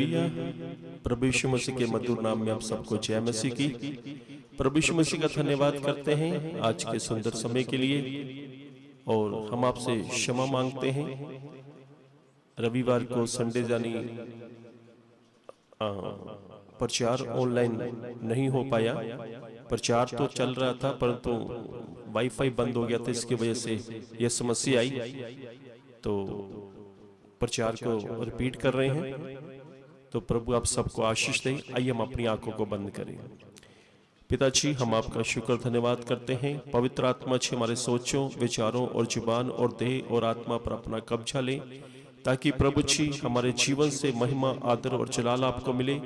प्रभु यीशु मसीह के मधुर नाम में आप सबको जय मसीह की। प्रभु यीशु मसीह का धन्यवाद करते हैं आज के सुंदर समय के लिए, और हम आपसे क्षमा मांगते हैं। रविवार को संडे यानी प्रचार ऑनलाइन नहीं हो पाया। प्रचार तो चल रहा था परंतु वाईफाई बंद हो गया था, इसकी वजह से यह समस्या आई। तो प्रचार को रिपीट कर रहे हैं। तो प्रभु आप सबको आशीष दें। आइए हम अपनी आंखों को बंद करें। पिताजी, हम आपका शुक्र धन्यवाद करते हैं। पवित्र आत्मा जी हमारे सोचों, विचारों और जुबान और देह और आत्मा पर अपना कब्जा लें, ताकि प्रभु जी हमारे जीवन से महिमा, आदर और जलाल आपको मिले।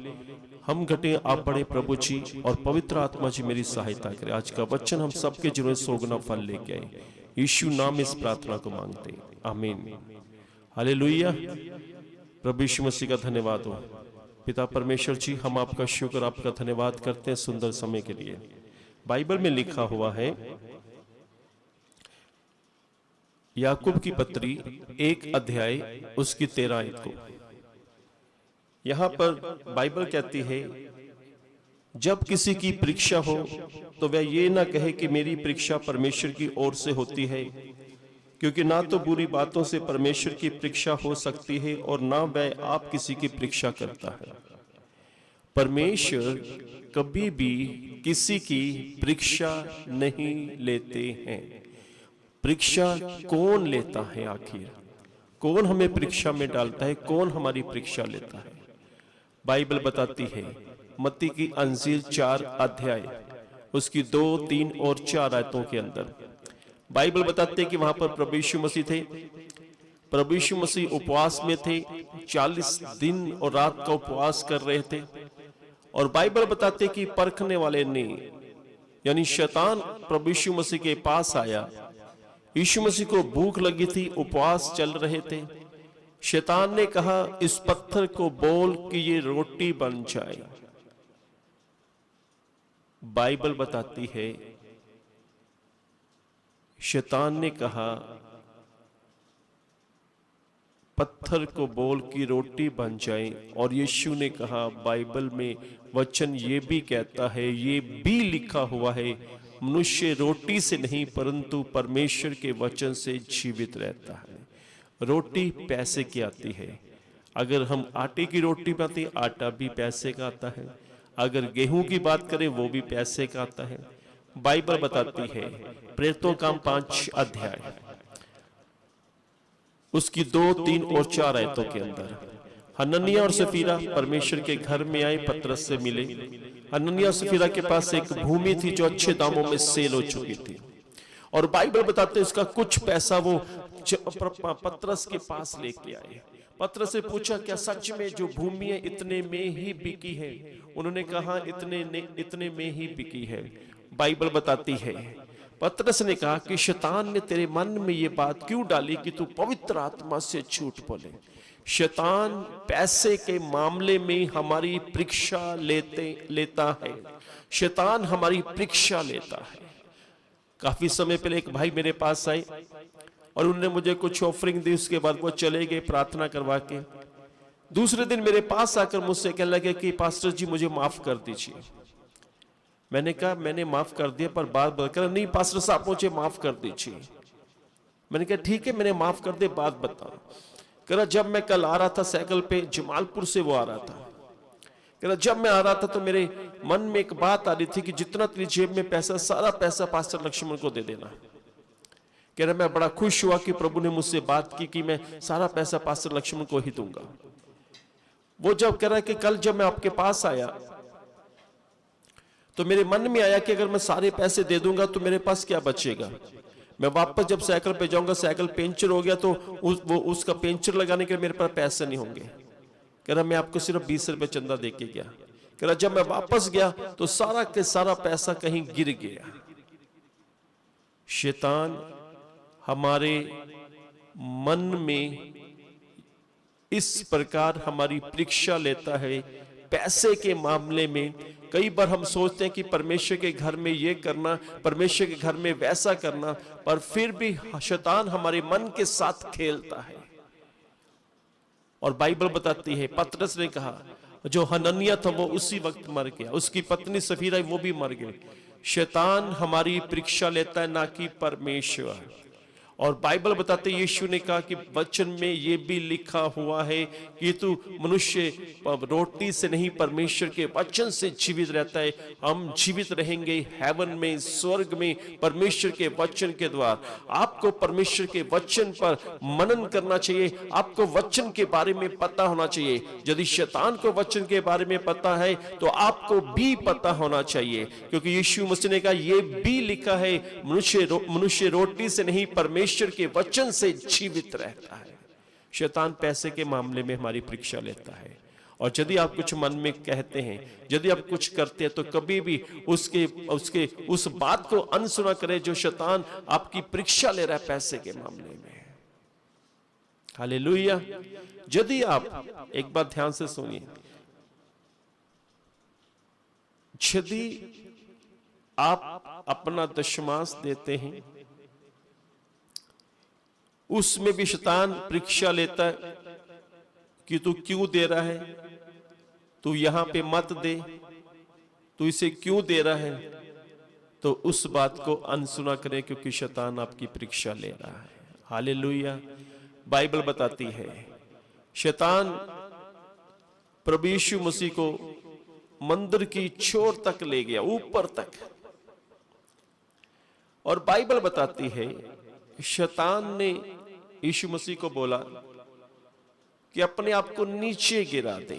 हम घटे, आप बढ़े प्रभु जी, और पवित्र आत्मा जी मेरी सहायता करे। आज का वचन हम सबके जीवन में सोगुना फल लेके आए। यीशु नाम इस प्रार्थना को मांगते हैं, आमीन। हालेलुया। प्रभु यीशु मसीह का धन्यवाद हो। पिता परमेश्वर जी, हम आपका शुक्र, आपका धन्यवाद करते हैं सुंदर समय के लिए। बाइबल में लिखा हुआ है, याकूब की पत्री 1 अध्याय उसकी 13 आयत को, यहां पर बाइबल कहती है, जब किसी की परीक्षा हो तो वह ये ना कहे कि मेरी परीक्षा परमेश्वर की ओर से होती है, क्योंकि ना तो बुरी बातों से परमेश्वर की परीक्षा हो सकती है और ना वह आप किसी की परीक्षा करता है। परमेश्वर कभी भी किसी की परीक्षा नहीं लेते हैं। परीक्षा कौन लेता है? आखिर कौन हमें परीक्षा में डालता है? कौन हमारी परीक्षा लेता है? बाइबल बताती है, मत्ती की अंजील 4 अध्याय उसकी 2, 3 और 4 आयतों के अंदर बाइबल बताते हैं कि वहां पर प्रभु यीशु मसीह थे। प्रभु यीशु मसीह उपवास में थे, 40 दिन और रात का उपवास कर रहे थे। और बाइबल बताते कि परखने वाले ने यानी शैतान प्रभु यीशु मसीह के पास आया। यीशु मसीह को भूख लगी थी, उपवास चल रहे थे। शैतान ने कहा, इस पत्थर को बोल कि ये रोटी बन जाए। बाइबल बताती है, शैतान ने कहा पत्थर को बोल की रोटी बन जाए, और यीशु ने कहा, बाइबल में वचन ये भी कहता है, ये भी लिखा हुआ है, मनुष्य रोटी से नहीं परंतु परमेश्वर के वचन से जीवित रहता है। रोटी पैसे की आती है। अगर हम आटे की रोटी बनाते हैं, आटा भी पैसे का आता है। अगर गेहूं की बात करें, वो भी पैसे का आता है। बाइबल बताती है, प्रेरितों काम 5 अध्याय उसकी 2, 3 और 4 आयतों के अंदर हनन्याह और सफीरा परमेश्वर के घर में आए, पतरस से मिले। हनन्याह और सफीरा के पास एक भूमि थी जो अच्छे दामों में सेल हो चुकी थी, और बाइबल बताते हैं उसका कुछ पैसा वो पतरस के पास लेके आए। पतरस से पूछा, क्या सच में जो भूमि है इतने में ही बिकी है? उन्होंने कहा, इतने में ही बिकी है। बाइबल बताती है, पतरस ने कहा कि शैतान ने तेरे मन में ये बात क्यों डाली कि तू पवित्र आत्मा से झूठ बोले? शैतान पैसे के मामले में हमारी परीक्षा लेता है। शैतान हमारी परीक्षा लेता है। काफी समय पहले एक भाई मेरे पास आए और उन्होंने मुझे कुछ ऑफरिंग दी। उसके बाद वो चले गए प्रार्थना करवा के। दूसरे दिन मेरे पास आकर मुझसे कहने लगे कि पास्टर जी मुझे माफ कर दीजिए। मैंने कहा मैंने माफ कर दिया, पर बात बता, नहीं पास्टर साहब मुझे माफ कर दीजिए। मैंने कहा ठीक है, मैंने माफ कर दिया, बात बताओ। कह रहा, जब मैं कल आ रहा था साइकिल पे, जमालपुर से वो आ रहा था। कह रहा, जब मैं आ रहा था तो मेरे मन में एक बात आ रही थी कि जितना तेरी जेब में पैसा, सारा पैसा पास्टर लक्ष्मण को दे देना। कह रहा, मैं बड़ा खुश हुआ कि प्रभु ने मुझसे बात की कि मैं सारा पैसा पास्टर लक्ष्मण को ही दूंगा। वो जब कह रहा है कि कल जब मैं आपके पास आया तो मेरे मन में आया कि अगर मैं सारे पैसे दे दूंगा तो मेरे पास क्या बचेगा? मैं वापस जब साइकिल पे जाऊंगा, साइकिल पेंचर हो गया तो उसका पेंचर लगाने के लिए मेरे पास पैसे नहीं होंगे। कह रहा, मैं आपको सिर्फ 20 रुपए चंदा दे के गया। कह रहा, जब मैं वापस गया तो सारा के सारा पैसा कहीं गिर गया। शैतान हमारे मन में इस प्रकार हमारी परीक्षा लेता है पैसे के मामले में। कई बार हम सोचते हैं कि परमेश्वर के घर में ये करना, परमेश्वर के घर में वैसा करना, पर फिर भी शैतान हमारे मन के साथ खेलता है और बाइबल बताती है पतरस ने कहा, जो हनन्याह था वो उसी वक्त मर गया, उसकी पत्नी सफीरा वो भी मर गई। शैतान हमारी परीक्षा लेता है, ना कि परमेश्वर। और बाइबल बताते यीशु ने कहा कि वचन में ये भी लिखा हुआ है कि तू मनुष्य रोटी से नहीं परमेश्वर के वचन से जीवित रहता है। हम जीवित रहेंगे हेवन में, स्वर्ग में, परमेश्वर के वचन के द्वारा। आपको परमेश्वर के वचन पर मनन करना चाहिए, आपको वचन के बारे में पता होना चाहिए। यदि शैतान को वचन के बारे में पता है तो आपको भी पता होना चाहिए, क्योंकि यीशु मसीह ने कहा ये भी लिखा है, मनुष्य रोटी से नहीं परमेश्वर के वचन से जीवित रहता है। शैतान पैसे के मामले में हमारी परीक्षा लेता है, और यदि आप कुछ मन में कहते हैं, यदि आप कुछ करते हैं, तो कभी भी उसके उस बात को अनसुना करें जो शैतान आपकी परीक्षा ले रहा है पैसे के मामले में। हालेलुया। यदि आप एक बात ध्यान से सुनिए, यदि आप अपना दशमांश देते हैं, उसमें भी शैतान परीक्षा लेता है कि तू क्यों दे रहा है, तू यहां पे मत दे, तू इसे क्यों दे रहा है, तो उस बात को अनसुना करें, क्योंकि शैतान आपकी परीक्षा ले रहा है। हालेलुया। बाइबल बताती है शैतान प्रभु यीशु मसीह को मंदिर की छोर तक ले गया, ऊपर तक, और बाइबल बताती है शैतान ने यीशु मसीह को बोला कि अपने आप को नीचे गिरा दे,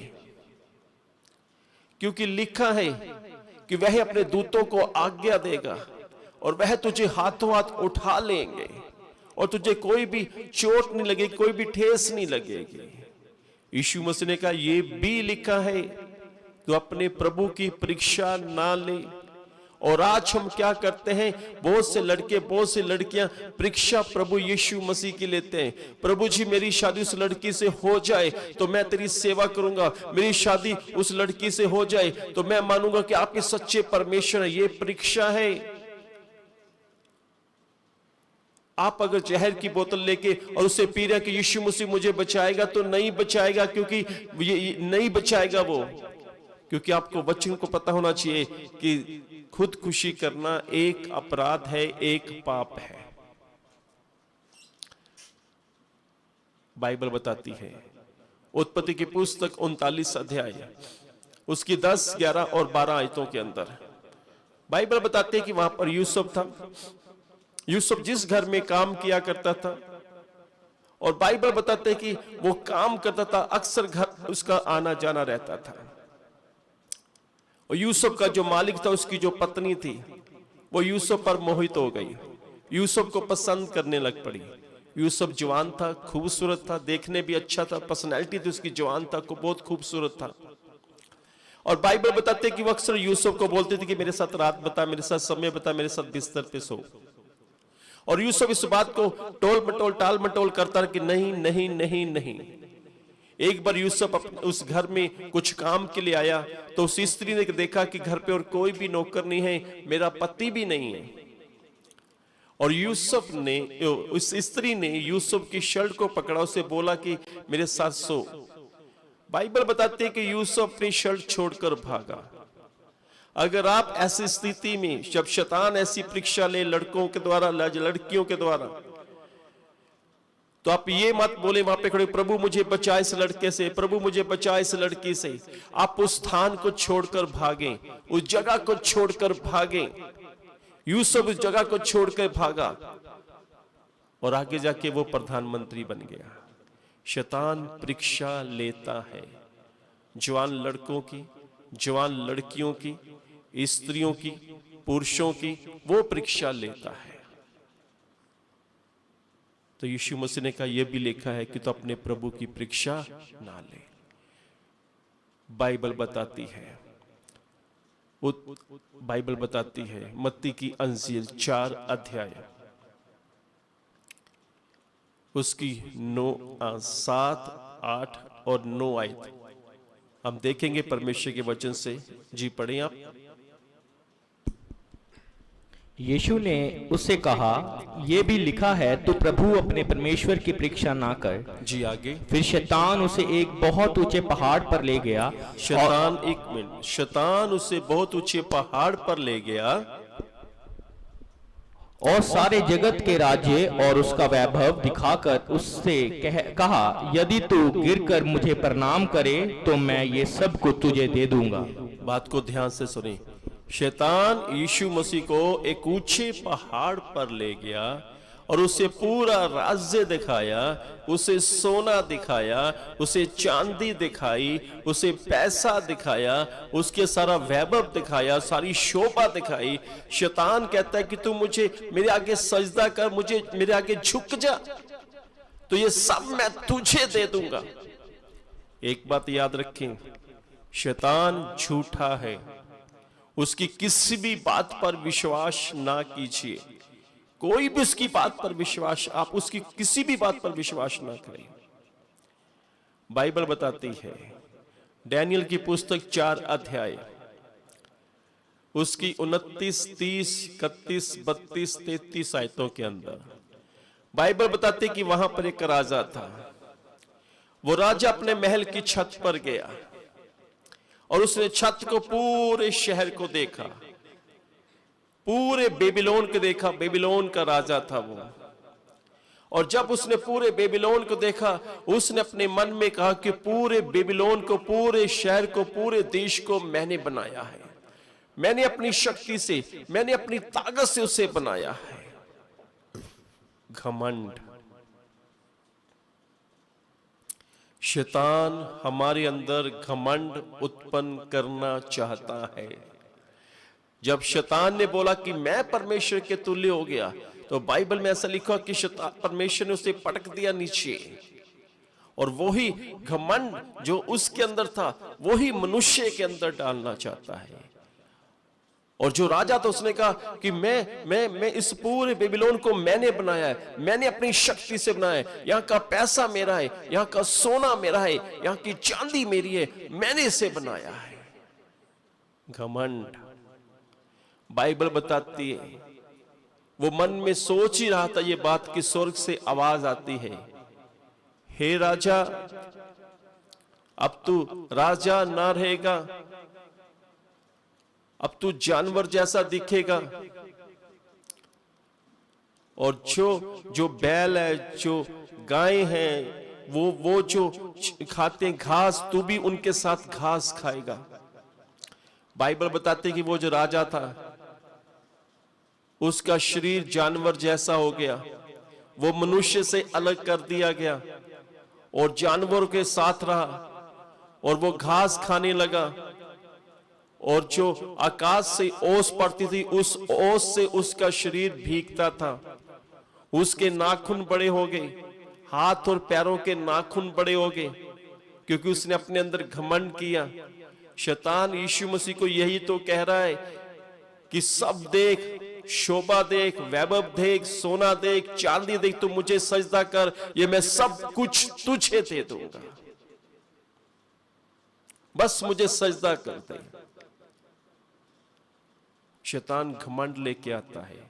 क्योंकि लिखा है कि वह अपने दूतों को आज्ञा देगा और वह तुझे हाथों हाथ उठा लेंगे और तुझे कोई भी चोट नहीं लगेगी, कोई भी ठेस नहीं लगेगी। यीशु मसीह ने कहा यह भी लिखा है तो अपने प्रभु की परीक्षा ना ले। और आज हम क्या करते हैं, बहुत से लड़के, बहुत से लड़कियां परीक्षा प्रभु यीशु मसीह की लेते हैं। प्रभु जी मेरी शादी उस लड़की से हो जाए तो मैं तेरी सेवा करूंगा, मेरी शादी उस लड़की से हो जाए तो मैं मानूंगा कि आपके सच्चे परमेश्वर है। ये परीक्षा है। आप अगर जहर की बोतल लेके और उससे पी रहे कि यीशु मसीह मुझे बचाएगा, तो नहीं बचाएगा, क्योंकि ये नहीं बचाएगा वो, क्योंकि आपको वचन को पता होना चाहिए कि खुदकुशी करना एक अपराध है, एक पाप है। बाइबल बताती है उत्पत्ति की पुस्तक 39 अध्याय उसकी 10, 11 और 12 आयतों के अंदर बाइबल बताती है कि वहां पर यूसुफ था। यूसुफ जिस घर में काम किया करता था, और बाइबल बताते हैं कि वो काम करता था, अक्सर घर उसका आना जाना रहता था। और यूसुफ का जो मालिक था, उसकी जो पत्नी थी, वो यूसुफ पर मोहित हो गई, यूसुफ को पसंद करने लग पड़ी। यूसुफ जवान था, खूबसूरत था, देखने भी अच्छा था, पर्सनैलिटी थी उसकी, जवान था, को बहुत खूबसूरत था। और बाइबल बताते कि वो अक्सर यूसुफ को बोलते थे कि मेरे साथ रात बता, मेरे साथ समय बता, मेरे साथ बिस्तर पे सो। और यूसुफ इस बात को टोल मटोल, टाल मटोल करता कि नहीं नहीं नहीं नहीं। एक बार यूसुफ उस घर में कुछ काम के लिए आया, तो उस स्त्री ने देखा कि घर पे और कोई भी नौकर नहीं है, मेरा पति भी नहीं है। और यूसुफ ने, उस स्त्री ने यूसुफ की शर्ट को पकड़ा, उसे बोला कि मेरे साथ सो। बाइबल बताते हैं कि यूसुफ अपनी शर्ट छोड़कर भागा। अगर आप ऐसी स्थिति में, जब शैतान ऐसी परीक्षा ले लड़कों के द्वारा, लड़कियों के द्वारा, तो आप ये मत बोले वहां पे खड़े, प्रभु मुझे बचा इस लड़के से, प्रभु मुझे बचा इस लड़की से। आप उस स्थान को छोड़कर भागें, उस जगह को छोड़कर भागें। यूसुफ उस जगह को छोड़कर भागा और आगे जाके वो प्रधानमंत्री बन गया। शैतान परीक्षा लेता है जवान लड़कों की, जवान लड़कियों की, स्त्रियों की, पुरुषों की, वो परीक्षा लेता है। तो यीशु मसीह ने कहा यह भी लिखा है कि तो अपने प्रभु की परीक्षा ना ले। बाइबल बताती है, बाइबल बताती है मत्ती की अंजील 4 अध्याय उसकी 7, 8 और 9 आयत हम देखेंगे परमेश्वर के वचन से। जी पढ़ें आप। यीशु ने उससे कहा, ये भी लिखा है, तू प्रभु अपने परमेश्वर की परीक्षा ना कर। जी आगे। फिर शैतान उसे एक बहुत ऊंचे पहाड़ पर ले गया शैतान, एक मिनट, शैतान उसे बहुत ऊंचे पहाड़ पर ले गया और सारे जगत के राज्य और उसका वैभव दिखाकर उससे कहा, यदि तू गिरकर मुझे प्रणाम करे तो मैं ये सब कुछ तुझे दे दूंगा। बात को ध्यान से सुनिए। शैतान यीशु मसीह को एक ऊंचे पहाड़ पर ले गया और उसे पूरा राज्य दिखाया, उसे सोना दिखाया, उसे चांदी दिखाई, उसे पैसा दिखाया, उसके सारा वैभव दिखाया, सारी शोभा दिखाई। शैतान कहता है कि तू मुझे मेरे आगे सजदा कर, मुझे मेरे आगे झुक जा, तो ये सब मैं तुझे दे दूंगा। एक बात याद रखें, शैतान झूठा है, उसकी किसी भी बात पर विश्वास ना कीजिए। कोई भी उसकी बात पर विश्वास, आप उसकी किसी भी बात पर विश्वास ना करें। बाइबल बताती है, डैनियल की पुस्तक 4 अध्याय उसकी 29, 30, 31, 32, 33 आयतों के अंदर बाइबल बताती कि वहां पर एक राजा था। वो राजा अपने महल की छत पर गया और उसने छत को, पूरे शहर को देखा, पूरे बेबीलोन को देखा। बेबीलोन का राजा था वो। और जब उसने पूरे बेबीलोन को देखा, उसने अपने मन में कहा कि पूरे बेबीलोन को, पूरे शहर को, पूरे देश को मैंने बनाया है, मैंने अपनी शक्ति से, मैंने अपनी ताकत से उसे बनाया है। घमंड। शैतान हमारे अंदर घमंड उत्पन्न करना चाहता है। जब शैतान ने बोला कि मैं परमेश्वर के तुल्य हो गया, तो बाइबल में ऐसा लिखा कि शैतान, परमेश्वर ने उसे पटक दिया नीचे। और वही घमंड जो उसके अंदर था, वही मनुष्य के अंदर डालना चाहता है। और जो राजा था, उसने कहा कि मैं इस पूरे बेबीलोन को मैंने बनाया है, मैंने अपनी शक्ति से बनाया है, यहाँ का पैसा मेरा है, यहाँ का सोना मेरा है, यहाँ की चांदी मेरी है, मैंने इसे बनाया है। घमंड। बाइबल बताती है, वो मन में सोच ही रहा था ये बात कि स्वर्ग से आवाज आती है, हे राजा, अब तू राजा ना रहेगा, अब तू जानवर जैसा दिखेगा, और जो बैल है, जो गाय हैं, वो जो खाते घास, तू भी उनके साथ घास खाएगा। बाइबल बताती है कि वो जो राजा था, उसका शरीर जानवर जैसा हो गया, वो मनुष्य से अलग कर दिया गया और जानवरों के साथ रहा, और वो घास खाने लगा। और जो आकाश से ओस पड़ती थी, उस ओस से उसका शरीर भीगता था। उसके नाखून बड़े हो गए, हाथ और पैरों के नाखून बड़े हो गए, क्योंकि उसने अपने अंदर घमंड किया। शैतान यीशु मसीह को यही तो कह रहा है कि सब देख, शोभा देख, वैभव देख, सोना देख, चांदी देख, तू मुझे सजदा कर, ये मैं सब कुछ तुझे दे दूंगा, बस मुझे सजदा कर दे। शैतान घमंड लेके आता है,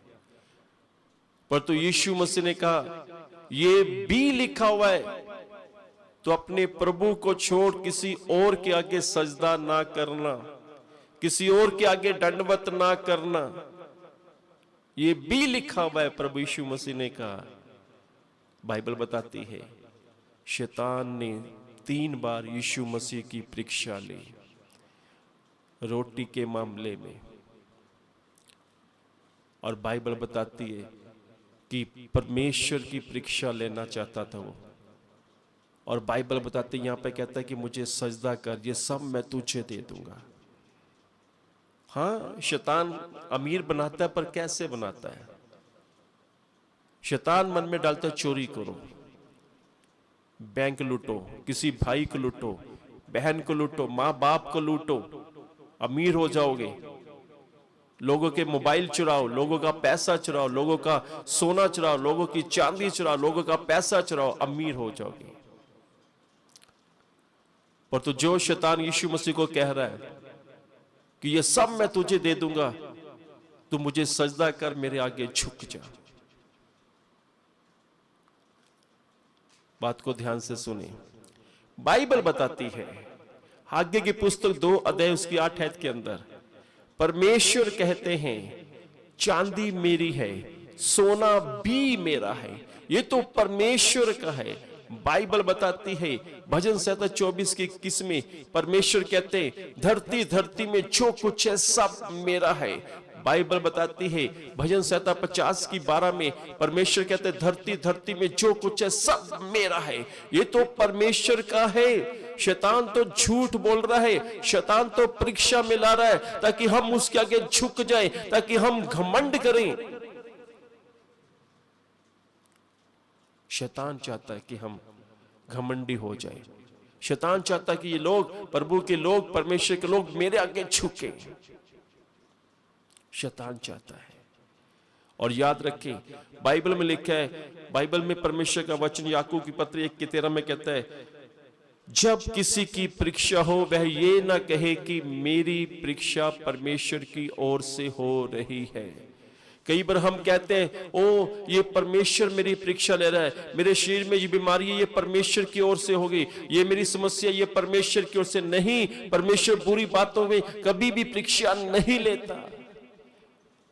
पर तो यीशु मसीह ने कहा, ये भी लिखा हुआ है, तो अपने प्रभु को छोड़ किसी और के आगे सजदा ना करना, किसी और के आगे दंडवत ना करना, ये भी लिखा हुआ है, प्रभु यीशु मसीह ने कहा। बाइबल बताती है, शैतान ने 3 बार यीशु मसीह की परीक्षा ली रोटी के मामले में। और बाइबल बताती है कि परमेश्वर की परीक्षा लेना चाहता था वो। और बाइबल बताती है, यहां पे कहता है कि मुझे सजदा कर, ये सब मैं तुझे दे दूंगा। हाँ, शैतान अमीर बनाता है, पर कैसे बनाता है? शैतान मन में डालता है, चोरी करो, बैंक लूटो, किसी भाई को लूटो, बहन को लूटो, माँ बाप को लूटो, अमीर हो जाओगे। लोगों के मोबाइल चुराओ, लोगों का पैसा चुराओ, लोगों का सोना चुराओ, लोगों की चांदी चुराओ, लोगों का पैसा चुराओ, अमीर हो जाओगे। पर तो जो शैतान यीशु मसीह को कह रहा है कि ये सब मैं तुझे दे दूंगा, तू मुझे सजदा कर, मेरे आगे झुक जा। बात को ध्यान से सुने। बाइबल बताती है, आगे की पुस्तक 2 अध्याय उसकी 8 आयत के अंदर परमेश्वर कहते हैं चांदी मेरी है, सोना भी मेरा है। ये तो परमेश्वर का है। बाइबल बताती है भजन संहिता 24 की 21 में परमेश्वर कहते हैं धरती धरती में जो कुछ है सब मेरा है। बाइबल बताती है भजन संहिता 50 की 12 में परमेश्वर कहते हैं धरती धरती में जो कुछ है सब मेरा है। ये तो परमेश्वर का है। शैतान तो झूठ बोल रहा है, शैतान तो परीक्षा में ला रहा है ताकि हम उसके आगे झुक जाएं, ताकि हम घमंड करें। शैतान चाहता है कि हम घमंडी हो जाएं। शैतान चाहता है कि ये लोग, प्रभु के लोग, परमेश्वर के लोग मेरे आगे झुके। शैतान चाहता है। और याद रखें बाइबल में लिखा है, बाइबल में परमेश्वर का वचन याकूब की पत्री 1:13 में कहता है जब किसी की परीक्षा हो वह ये ना कहे कि मेरी परीक्षा परमेश्वर की ओर से हो रही है। कई बार हम कहते हैं ओ ये परमेश्वर मेरी परीक्षा ले रहा है, मेरे शरीर में ये बीमारी है ये परमेश्वर की ओर से होगी, ये मेरी समस्या ये परमेश्वर की ओर से नहीं। परमेश्वर बुरी बातों में कभी भी परीक्षा नहीं लेता।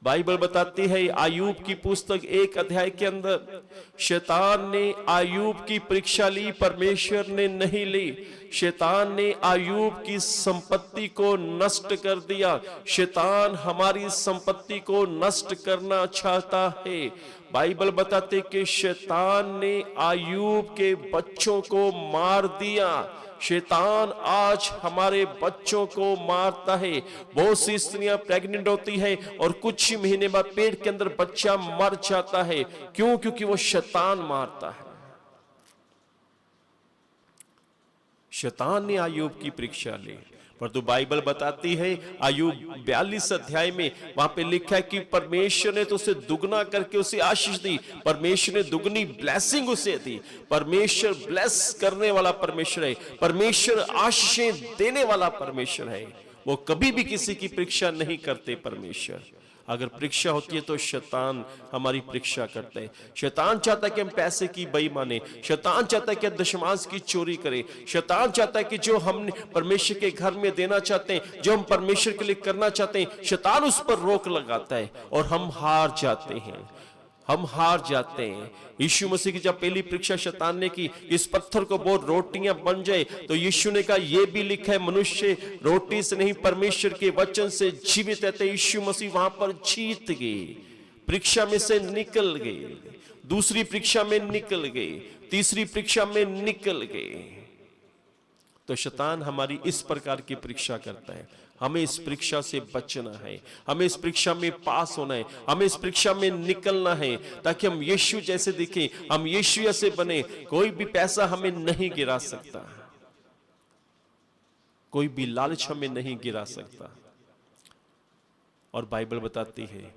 बाइबल बताती है आयूब की पुस्तक 1 अध्याय के अंदर शैतान ने आयूब की परीक्षा ली, परमेश्वर ने नहीं ली। शैतान ने आयूब की संपत्ति को नष्ट कर दिया। शैतान हमारी संपत्ति को नष्ट करना चाहता है। बाइबल बताते कि शैतान ने आयूब के बच्चों को मार दिया। शैतान आज हमारे बच्चों को मारता है। बहुत सी स्त्रियां प्रेग्नेंट होती है और कुछ ही महीने बाद पेट के अंदर बच्चा मर जाता है। क्यों? क्योंकि वो शैतान मारता है। शैतान ने आयूब की परीक्षा ली, परंतु बाइबल बताती है आयूब 42 अध्याय में वहां पे लिखा है कि परमेश्वर ने तो उसे दुगना करके उसे आशीष दी। परमेश्वर ने दुगनी ब्लेसिंग उसे दी। परमेश्वर ब्लेस करने वाला परमेश्वर है। परमेश्वर आशीषें देने वाला परमेश्वर है। वो कभी भी किसी की परीक्षा नहीं करते। परमेश्वर अगर परीक्षा होती है तो शैतान हमारी परीक्षा करता है। शैतान चाहता है कि हम पैसे की बेईमानी, शैतान चाहता है कि दशमांश की चोरी करें। शैतान चाहता है कि जो हम परमेश्वर के घर में देना चाहते हैं, जो हम परमेश्वर के लिए करना चाहते हैं, शैतान उस पर रोक लगाता है और हम हार जाते हैं। हम हार जाते हैं। यीशु मसीह की जब पहली परीक्षा शैतान ने की इस पत्थर को बहुत रोटियां बन जाए, तो यीशु ने कहा यह भी लिखा है मनुष्य रोटी से नहीं परमेश्वर के वचन से जीवित रहते। यीशु मसीह वहां पर जीत गए, परीक्षा में से निकल गए, दूसरी परीक्षा में निकल गए, तीसरी परीक्षा में निकल गए। तो शैतान हमारी इस प्रकार की परीक्षा करता है। हमें इस परीक्षा से बचना है, हमें इस परीक्षा में पास होना है, हमें इस परीक्षा में निकलना है ताकि हम यीशु जैसे दिखें, हम यीशु जैसे बने। कोई भी पैसा हमें नहीं गिरा सकता, कोई भी लालच हमें नहीं गिरा सकता। और बाइबल बताती है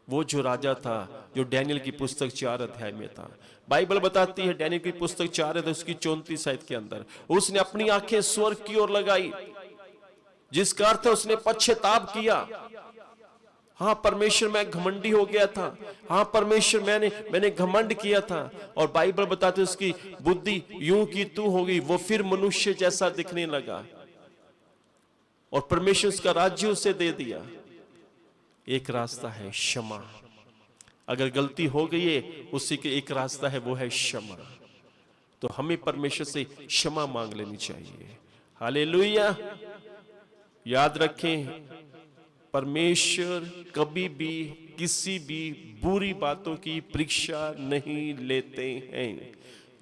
वो जो राजा था जो डैनियल की पुस्तक 4 अध्याय में था, बाइबल बताती है डैनियल की पुस्तक 4 अध्याय उसकी 34 आयत के अंदर उसने अपनी आंखें स्वर्ग की ओर लगाई, जिसका अर्थ है उसने पश्चाताप किया। हाँ परमेश्वर मैं घमंडी हो गया था, हाँ परमेश्वर मैंने घमंड किया था। और बाइबल बताते उसकी बुद्धि यूं की तू हो गई, वो फिर मनुष्य जैसा दिखने लगा और परमेश्वर उसका राज्य उसे दे दिया। एक रास्ता है क्षमा। अगर गलती हो गई है उसी के एक रास्ता है, वो है क्षमा। तो हमें परमेश्वर से क्षमा मांग लेनी चाहिए। हालेलुया। याद रखें परमेश्वर कभी भी किसी भी बुरी बातों की परीक्षा नहीं लेते हैं।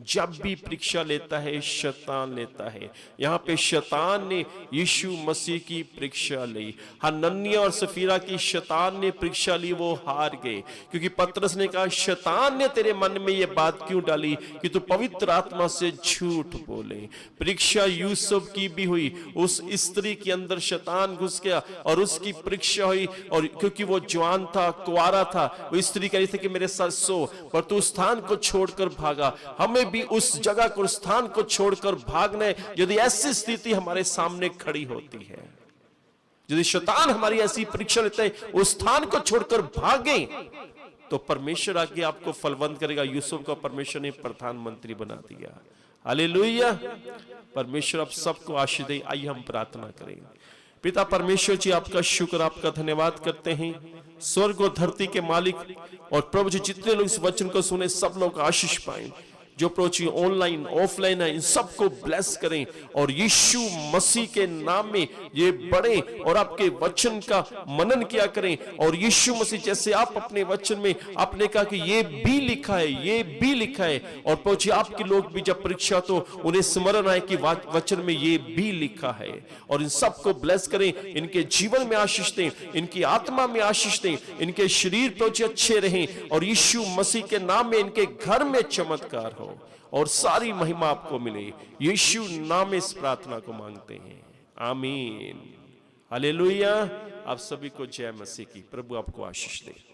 जब भी परीक्षा लेता है शैतान लेता है। यहां पे शैतान ने यीशु मसीह की परीक्षा ली। हनन्याह और सफीरा की शैतान ने परीक्षा ली, वो हार गए क्योंकि पतरस ने कहा शैतान ने तेरे मन में ये बात क्यों डाली कि तू पवित्र आत्मा से झूठ बोले। परीक्षा यूसुफ की भी हुई, उस स्त्री के अंदर शैतान घुस गया और उसकी परीक्षा हुई। और क्योंकि वो जवान था, कुंवारा था, वो स्त्री कह रही थी कि मेरे साथ सो, पर तू स्थान को छोड़कर भागा। हमें भी उस जगह को, स्थान को छोड़कर भागना है यदि ऐसी स्थिति हमारे सामने खड़ी होती है यदि शैतान हमारी ऐसी परीक्षा लेते हैं उस स्थान को छोड़कर भागे, तो परमेश्वर आगे आपको फलवंत करेगा। यूसुफ को परमेश्वर ने प्रधानमंत्री बना दिया। हालेलुया। परमेश्वर आप सबको आशीष दे। आइए हम प्रार्थना करें। पिता परमेश्वर जी, आपका शुक्र, आपका धन्यवाद करते हैं, स्वर्ग और धरती के मालिक। और प्रभु जी, जितने लोग इस वचन को सुने सब लोग आशीष पाएं। जो प्रभु जी ऑनलाइन ऑफलाइन है, इन सबको ब्लेस करें और यीशु मसीह के नाम में ये बड़े और आपके वचन का मनन किया करें। और यीशु मसीह जैसे आप अपने वचन में आपने कहा कि ये भी लिखा है, ये भी लिखा है, और प्रभु जी आपके लोग भी जब परीक्षा तो उन्हें स्मरण आए कि वचन में ये भी लिखा है। और इन सबको ब्लेस करें, इनके जीवन में आशीष दें, इनकी आत्मा में आशीष दें, इनके शरीर प्रभु जी अच्छे रहें और यीशु मसीह के नाम में इनके घर में चमत्कार हो और सारी महिमा आपको मिले। यीशु नाम में इस प्रार्थना को मांगते हैं, आमीन। हालेलुया। आप सभी को जय मसीह की। प्रभु आपको आशीष दे।